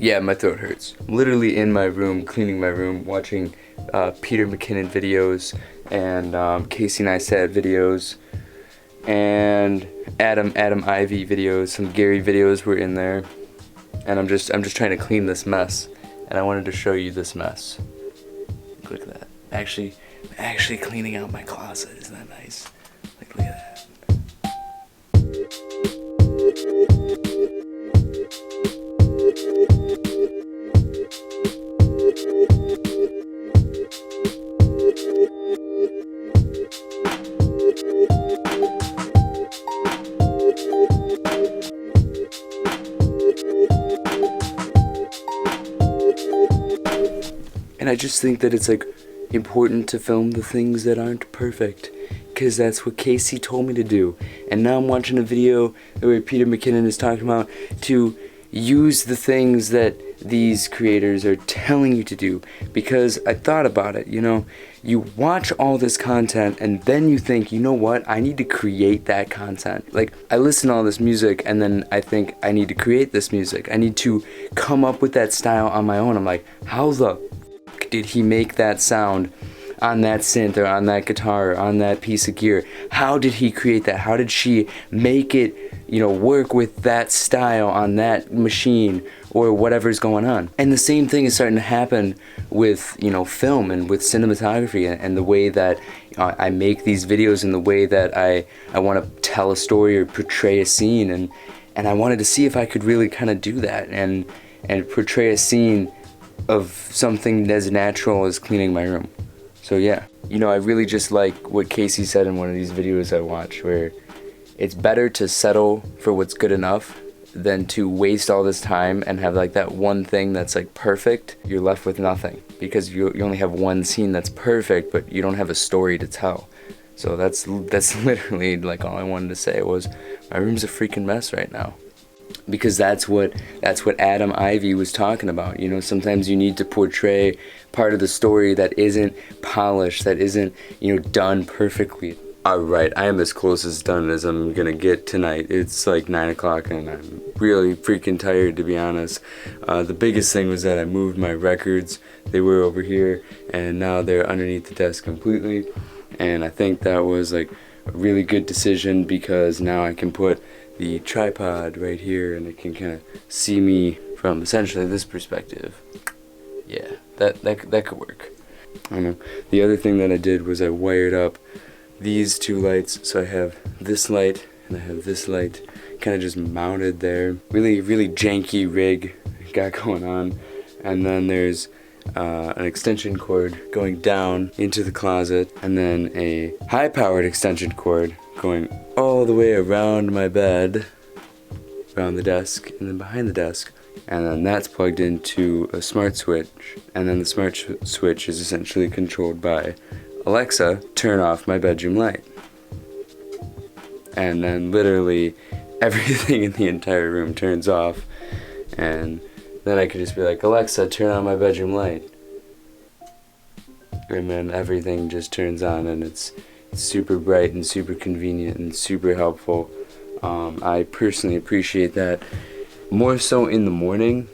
Yeah, my throat hurts. I'm literally in my room, cleaning my room, watching Peter McKinnon videos and Casey Neistat videos and Adam Ivy videos. Some Gary videos were in there, and I'm just trying to clean this mess. And I wanted to show you this mess. Look at that. Actually cleaning out my closet. Isn't that nice? Like, look at that. And I just think that it's like important to film the things that aren't perfect, because that's what Casey told me to do. And now I'm watching a video where Peter McKinnon is talking about to use the things that these creators are telling you to do, because I thought about it, you know, you watch all this content and then you think, you know what, I need to create that content. Like, I listen to all this music and then I think I need to create this music. I need to come up with that style on my own. I'm like, how the did he make that sound on that synth or on that guitar or on that piece of gear? How did he create that? How did she make it, you know, work with that style on that machine or whatever's going on? And the same thing is starting to happen with, you know, film and with cinematography and the way that I make these videos and the way that I want to tell a story or portray a scene. And I wanted to see if I could really kind of do that and portray a scene of something as natural as cleaning my room. So yeah, you know, I really just like what Casey said in one of these videos I watch, where it's better to settle for what's good enough than to waste all this time and have like that one thing that's like perfect. You're left with nothing because you only have one scene that's perfect, but you don't have a story to tell. So that's literally like all I wanted to say was my room's a freaking mess right now. Because that's what Adam Ivy was talking about. You know, sometimes you need to portray part of the story that isn't polished, that isn't, you know, done perfectly. Alright, I am as close as done as I'm gonna get tonight. It's like 9 o'clock and I'm really freaking tired, to be honest. The biggest thing was that I moved my records. They were over here and now they're underneath the desk completely. And I think that was like a really good decision, because now I can put the tripod right here and it can kind of see me from essentially this perspective. Yeah, that could work. I don't know. The other thing that I did was I wired up these two lights, so I have this light and I have this light kind of just mounted there. Really janky rig got going on. And then there's an extension cord going down into the closet, and then a high-powered extension cord going all the way around my bed, around the desk, and then behind the desk. And then that's plugged into a smart switch, and then the smart switch is essentially controlled by Alexa, turn off my bedroom light. And then literally everything in the entire room turns off, and then I could just be like, Alexa, turn on my bedroom light. And then everything just turns on, and it's super bright and super convenient and super helpful. I personally appreciate that more so in the morning,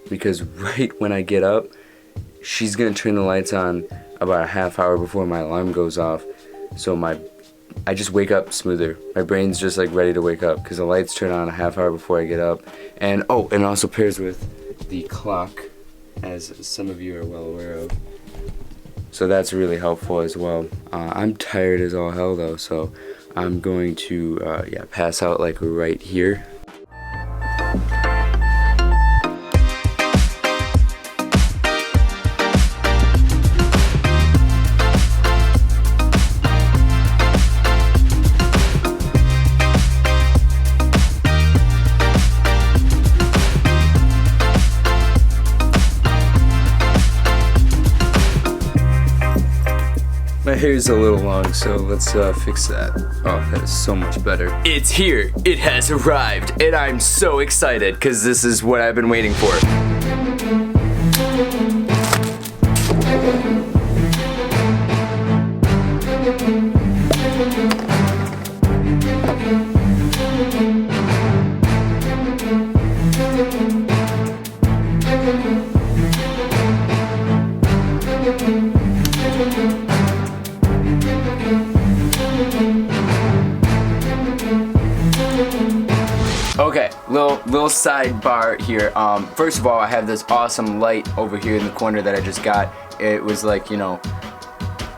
because right when I get up, she's gonna turn the lights on about a half hour before my alarm goes off. So I just wake up smoother. My brain's just like ready to wake up because the lights turn on a half hour before I get up. And oh, and it also pairs with the clock, as some of you are well aware of. So that's really helpful as well. I'm tired as all hell though, so I'm going to pass out like right here. My hair's a little long, so let's fix that. Oh, that is so much better. It's here! It has arrived! And I'm so excited, because this is what I've been waiting for. sidebar here. First of all, I have this awesome light over here in the corner that I just got. It was like, you know,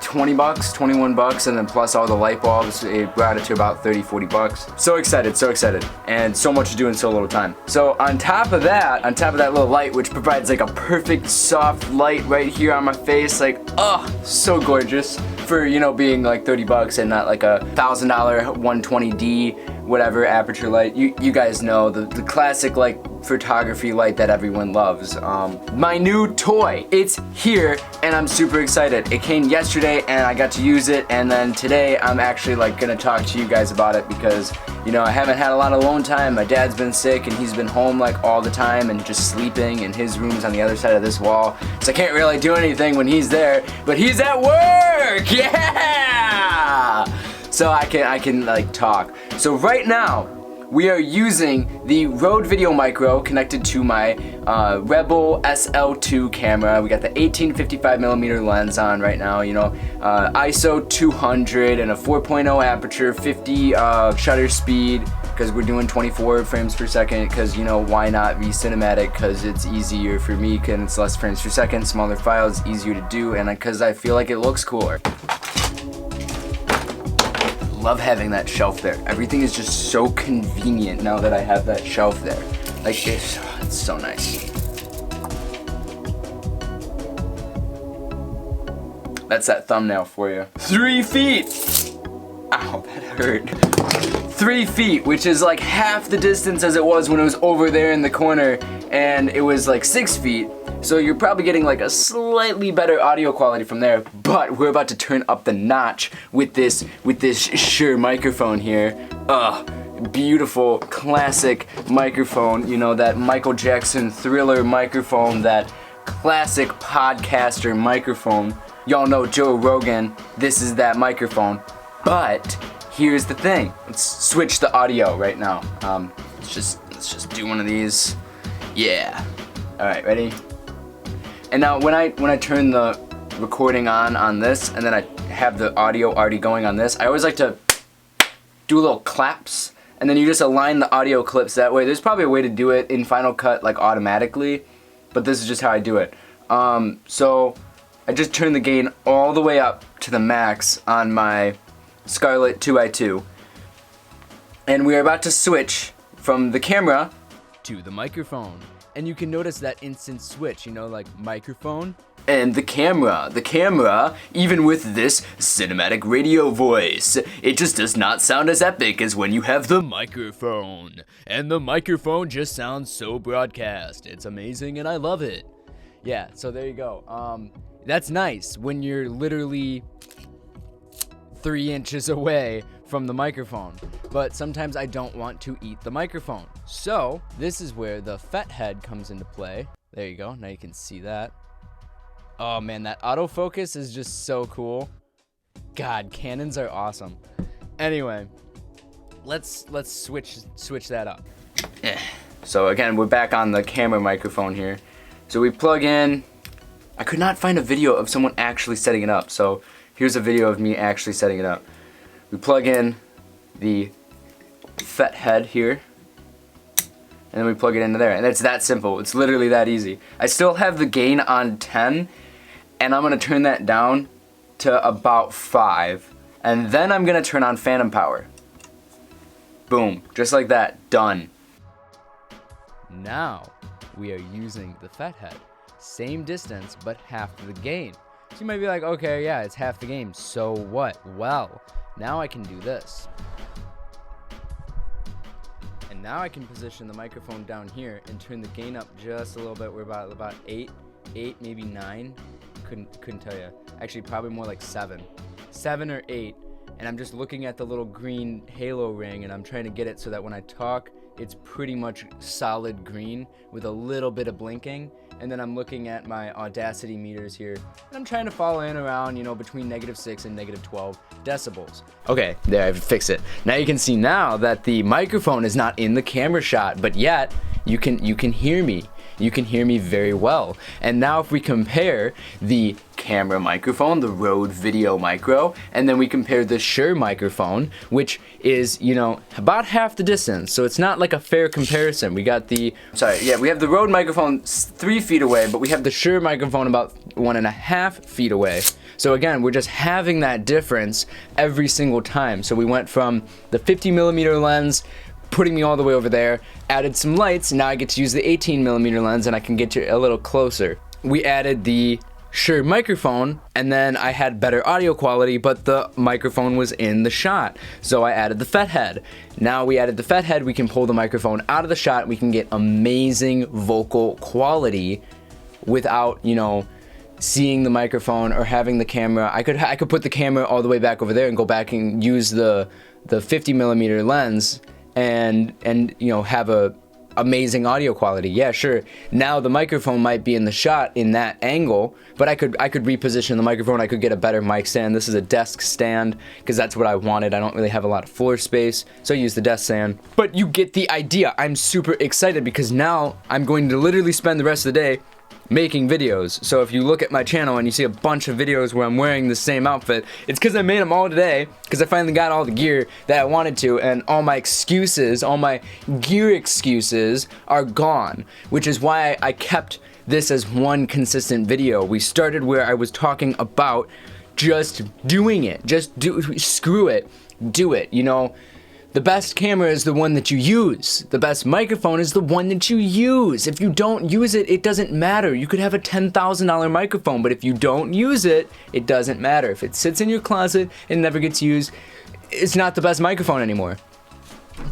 20 bucks, 21 bucks, and then plus all the light bulbs, it brought it to about 30, 40 bucks. So excited, and so much to do in so little time. So on top of that little light, which provides like a perfect soft light right here on my face, like, oh, so gorgeous for, you know, being like 30 bucks and not like a $1,000 120D whatever aperture light. You guys know the classic like photography light that everyone loves. My new toy, it's here, and I'm super excited. It came yesterday and I got to use it, and then today I'm actually like gonna talk to you guys about it because, you know, I haven't had a lot of alone time. My dad's been sick and he's been home like all the time and just sleeping, and his room's on the other side of this wall, so I can't really do anything when he's there, but he's at work. Yeah, so I can like talk. So right now we are using the Rode Video Micro connected to my Rebel SL2 camera. We got the 18-55mm lens on right now, you know, ISO 200 and a 4.0 aperture, 50 shutter speed, because we're doing 24 frames per second, because, you know, why not be cinematic, because it's easier for me, and it's less frames per second, smaller files, easier to do, and because I feel like it looks cooler. Love having that shelf there. Everything is just so convenient now that I have that shelf there. Like, it's so nice. That's that thumbnail for you. 3 feet! Ow, that hurt. 3 feet, which is like half the distance as it was when it was over there in the corner, and it was like 6 feet. So you're probably getting like a slightly better audio quality from there, but we're about to turn up the notch with this Shure microphone here. Beautiful classic microphone, you know, that Michael Jackson Thriller microphone, that classic podcaster microphone. Y'all know Joe Rogan, this is that microphone. But here's the thing, let's switch the audio right now. Let's just do one of these. Yeah. All right, ready? And now when I turn the recording on this, and then I have the audio already going on this, I always like to do little claps, and then you just align the audio clips that way. There's probably a way to do it in Final Cut like automatically, but this is just how I do it. So I just turn the gain all the way up to the max on my Scarlett 2i2, and we're about to switch from the camera to the microphone. And you can notice that instant switch, you know, like microphone and the camera. The camera, even with this cinematic radio voice, it just does not sound as epic as when you have the microphone. And the microphone just sounds so broadcast. It's amazing and I love it. Yeah, so there you go. That's nice when you're literally 3 inches away from the microphone, but sometimes I don't want to eat the microphone. So this is where the FetHead comes into play. There you go, now you can see that. Oh man, that autofocus is just so cool. God, Canons are awesome. Anyway, let's switch that up. So again, we're back on the camera microphone here. So we plug in. I could not find a video of someone actually setting it up, so here's a video of me actually setting it up. We plug in the FetHead here, and then we plug it into there, and it's that simple. It's literally that easy. I still have the gain on 10, and I'm gonna turn that down to about 5, and then I'm gonna turn on phantom power. Boom, just like that, done. Now we are using the FetHead. Same distance, but half the gain. So you might be like, okay, yeah, it's half the gain, so what? Well, now I can do this. And now I can position the microphone down here and turn the gain up just a little bit. We're about 8, maybe 9. Couldn't tell you. Actually, probably more like 7 or 8. And I'm just looking at the little green halo ring, and I'm trying to get it so that when I talk, it's pretty much solid green with a little bit of blinking. And then I'm looking at my Audacity meters here, and I'm trying to fall in around, you know, between -6 and -12 decibels. Okay, there, I fixed it. Now you can see now that the microphone is not in the camera shot, but yet you can hear me. You can hear me very well. And now if we compare the camera microphone, the Rode Video Micro, and then we compared the Shure microphone, which is, you know, about half the distance, so it's not like a fair comparison. We got the, we have the Rode microphone 3 feet away, but we have the Shure microphone about 1.5 feet away. So again, we're just having that difference every single time. So we went from the 50mm lens, putting me all the way over there, added some lights, now I get to use the 18mm lens and I can get you a little closer. We added the Shure microphone, and then I had better audio quality, but the microphone was in the shot. So I added the FetHead. Now we added the FetHead, we can pull the microphone out of the shot, we can get amazing vocal quality without, you know, seeing the microphone or having the camera. I could put the camera all the way back over there and go back and use the 50mm lens and you know, have a amazing audio quality. Yeah, sure. Now the microphone might be in the shot in that angle, but I could reposition the microphone. I could get a better mic stand. This is a desk stand because that's what I wanted. I don't really have a lot of floor space, so I use the desk stand. But you get the idea. I'm super excited because now I'm going to literally spend the rest of the day making videos. So if you look at my channel and you see a bunch of videos where I'm wearing the same outfit, it's because I made them all today, because I finally got all the gear that I wanted to, and all my excuses, all my gear excuses are gone, which is why I kept this as one consistent video. We started where I was talking about just doing it, screw it, do it, you know. The best camera is the one that you use. The best microphone is the one that you use. If you don't use it, it doesn't matter. You could have a $10,000 microphone, but if you don't use it, it doesn't matter. If it sits in your closet and never gets used, it's not the best microphone anymore.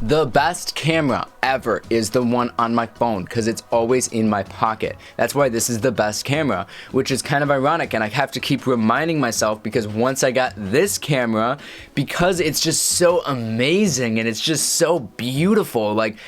The best camera ever is the one on my phone because it's always in my pocket. That's why this is the best camera, which is kind of ironic, and I have to keep reminding myself because once I got this camera, because it's just so amazing and it's just so beautiful, like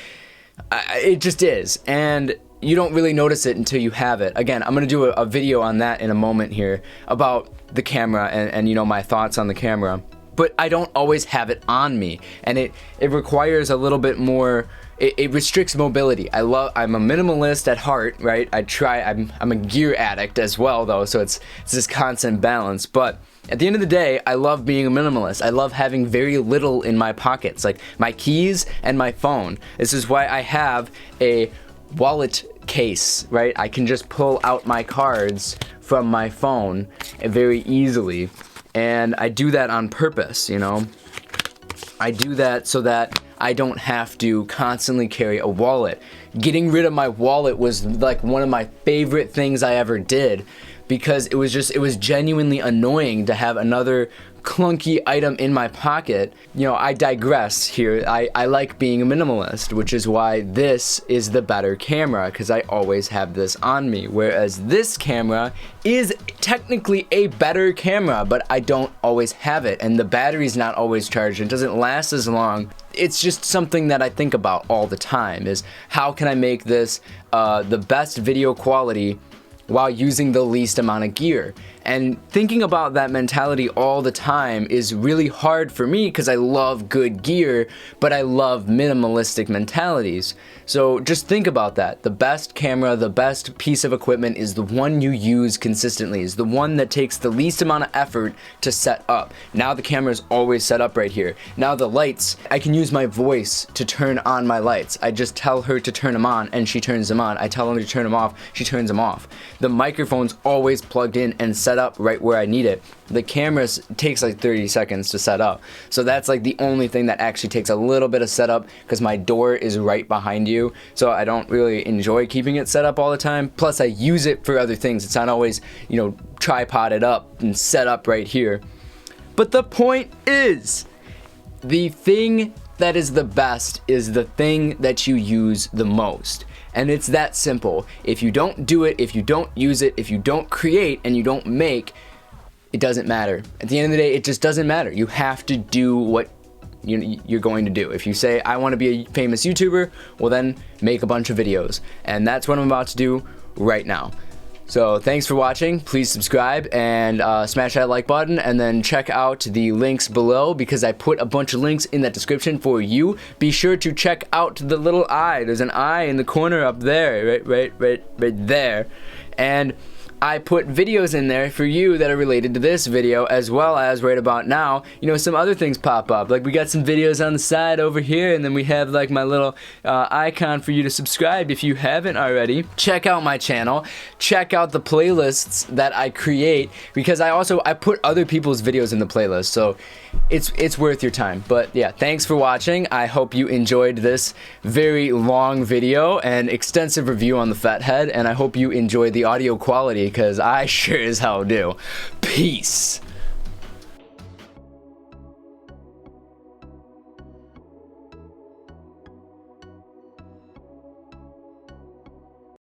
it just is, and you don't really notice it until you have it. Again, I'm gonna do a video on that in a moment here about the camera and you know, my thoughts on the camera. But I don't always have it on me, and it requires a little bit more. It restricts mobility. I'm a minimalist at heart, right? I'm a gear addict as well, though, so it's this constant balance. But at the end of the day, I love being a minimalist. I love having very little in my pockets, like my keys and my phone. This is why I have a wallet case, right? I can just pull out my cards from my phone very easily. And I do that on purpose, you know. I do that so that I don't have to constantly carry a wallet. Getting rid of my wallet was like one of my favorite things I ever did, because it was genuinely annoying to have another clunky item in my pocket. You know, I digress here. I like being a minimalist, which is why this is the better camera, because I always have this on me, whereas this camera is technically a better camera, but I don't always have it, and the battery's not always charged. It doesn't last as long. It's just something that I think about all the time, is how can I make this the best video quality while using the least amount of gear. And thinking about that mentality all the time is really hard for me because I love good gear, but I love minimalistic mentalities. So just think about that. The best camera, the best piece of equipment is the one you use consistently, is the one that takes the least amount of effort to set up. Now the camera is always set up right here. Now the lights, I can use my voice to turn on my lights. I just tell her to turn them on and she turns them on. I tell her to turn them off, she turns them off. The microphone's always plugged in and set up right where I need it. The camera takes like 30 seconds to set up. So that's like the only thing that actually takes a little bit of setup, because my door is right behind you. So I don't really enjoy keeping it set up all the time. Plus I use it for other things. It's not always, you know, tripoded up and set up right here. But the point is, the thing that is the best is the thing that you use the most. And it's that simple. If you don't do it, if you don't use it, if you don't create and you don't make, it doesn't matter. At the end of the day, it just doesn't matter. You have to do what you're going to do. If you say, I want to be a famous YouTuber, well then make a bunch of videos. And that's what I'm about to do right now. So thanks for watching. Please subscribe and smash that like button, and then check out the links below, because I put a bunch of links in that description for you. Be sure to check out the little eye. There's an eye in the corner up there, right there. And I put videos in there for you that are related to this video, as well as right about now, you know, some other things pop up. Like we got some videos on the side over here, and then we have like my little icon for you to subscribe if you haven't already. Check out my channel. Check out the playlists that I create, because I put other people's videos in the playlist, so it's worth your time. But yeah, thanks for watching. I hope you enjoyed this very long video and extensive review on the FetHead, and I hope you enjoyed the audio quality, because I sure as hell do. Peace.